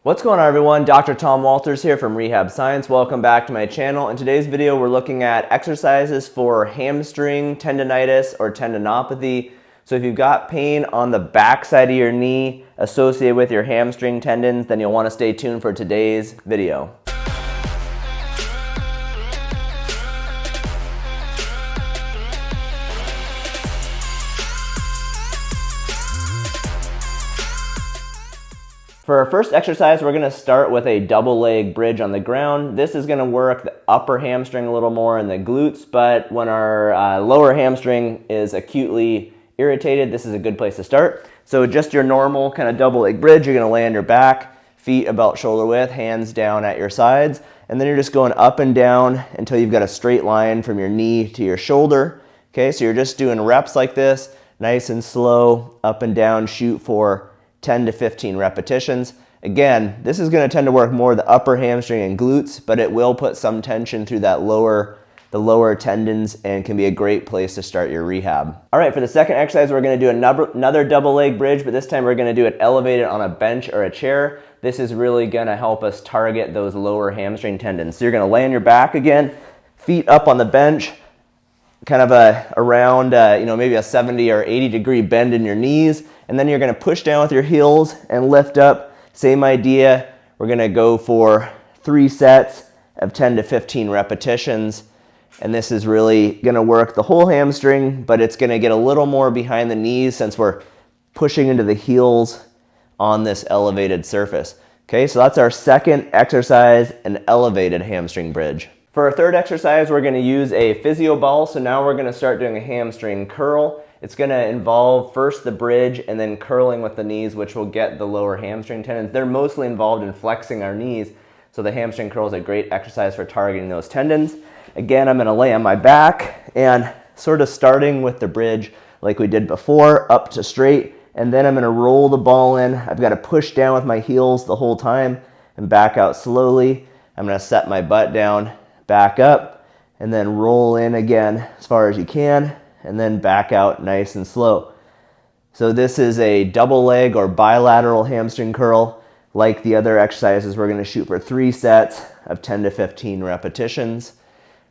What's going on, everyone? Dr. Tom Walters here from Rehab Science. Welcome back to my channel. In today's video, we're looking at exercises for hamstring tendonitis or tendinopathy. So if you've got pain on the back side of your knee associated with your hamstring tendons, then you'll want to stay tuned for today's video. For our first exercise, we're going to start with a double leg bridge on the ground. This is going to work the upper hamstring a little more and the glutes, but when our lower hamstring is acutely irritated, this is a good place to start. So just your normal kind of double leg bridge, you're going to lay on your back, feet about shoulder width, hands down at your sides, and then you're just going up and down until you've got a straight line from your knee to your shoulder. Okay, so you're just doing reps like this, nice and slow, up and down, shoot for 10 to 15 repetitions. Again, this is going to tend to work more the upper hamstring and glutes, but it will put some tension through the lower tendons and can be a great place to start your rehab. All right, for the second exercise, we're going to do another double leg bridge, but this time we're going to do it elevated on a bench or a chair. This is really going to help us target those lower hamstring tendons. So you're going to lay on your back again, feet up on the bench, kind of around maybe a 70 or 80 degree bend in your knees, and then you're going to push down with your heels and lift up. Same idea. We're going to go for 3 sets of 10 to 15 repetitions, and this is really going to work the whole hamstring, but it's going to get a little more behind the knees since we're pushing into the heels on this elevated surface. Okay, so that's our second exercise, an elevated hamstring bridge. For our third exercise, we're going to use a physio ball. So now we're going to start doing a hamstring curl. It's going to involve first the bridge and then curling with the knees, which will get the lower hamstring tendons. They're mostly involved in flexing our knees. So the hamstring curl is a great exercise for targeting those tendons. Again, I'm going to lay on my back and sort of starting with the bridge like we did before, up to straight. And then I'm going to roll the ball in. I've got to push down with my heels the whole time and back out slowly. I'm going to set my butt down, back up, and then roll in again as far as you can, and then back out nice and slow. So this is a double leg or bilateral hamstring curl. Like the other exercises, we're going to shoot for 3 sets of 10 to 15 repetitions.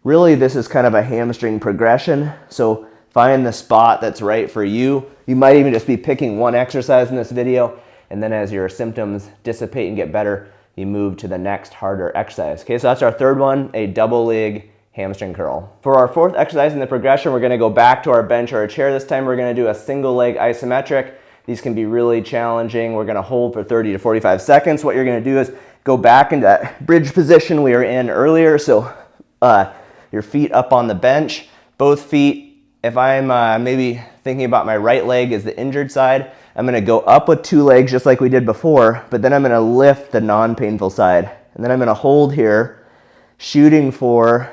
Really, this is kind of a hamstring progression, so find the spot that's right for you. You might even just be picking one exercise in this video, and then as your symptoms dissipate and get better, you move to the next harder exercise. Okay, so that's our third one, a double leg hamstring curl. For our fourth exercise in the progression, we're going to go back to our bench or our chair. This time we're going to do a single leg isometric. These can be really challenging. We're going to hold for 30 to 45 seconds. What you're going to do is go back into that bridge position we were in earlier. So your feet up on the bench, both feet. If I'm maybe thinking about my right leg as the injured side, I'm going to go up with 2 legs just like we did before, but then I'm going to lift the non-painful side. And then I'm going to hold here, shooting for,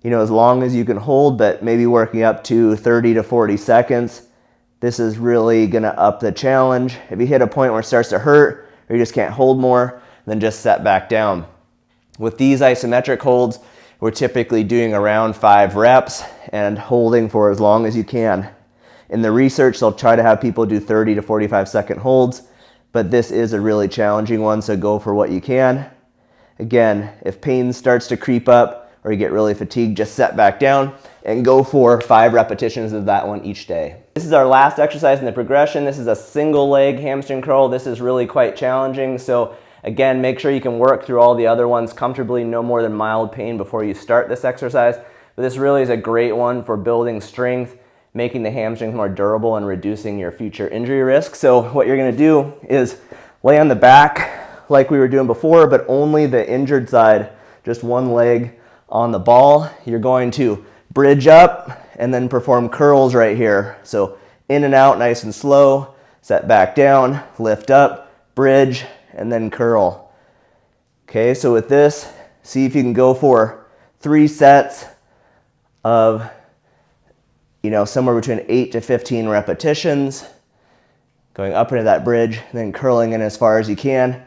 as long as you can hold, but maybe working up to 30 to 40 seconds. This is really going to up the challenge. If you hit a point where it starts to hurt or you just can't hold more, then just set back down. With these isometric holds, we're typically doing around 5 reps and holding for as long as you can. In the research, they'll try to have people do 30 to 45 second holds, but this is a really challenging one, so go for what you can. Again, if pain starts to creep up or you get really fatigued, just set back down and go for 5 repetitions of that one each day. This is our last exercise in the progression. This is a single leg hamstring curl. This is really quite challenging, so again, make sure you can work through all the other ones comfortably, no more than mild pain before you start this exercise. But this really is a great one for building strength, making the hamstrings more durable and reducing your future injury risk. So what you're going to do is lay on the back like we were doing before, but only the injured side, just one leg on the ball. You're going to bridge up and then perform curls right here. So in and out, nice and slow, set back down, lift up, bridge, and then curl. Okay, so with this, see if you can go for 3 sets of somewhere between 8 to 15 repetitions, going up into that bridge, and then curling in as far as you can.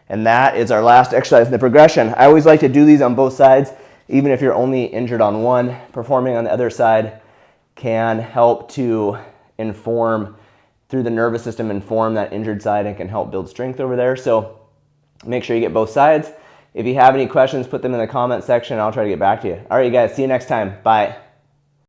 And that is our last exercise in the progression. I always like to do these on both sides, even if you're only injured on one. Performing on the other side can help to inform, through the nervous system, inform that injured side and can help build strength over there. So Make sure you get both sides. If you have any questions, put them in the comment section and I'll try to get back to you. All right, you guys, see you next time. Bye.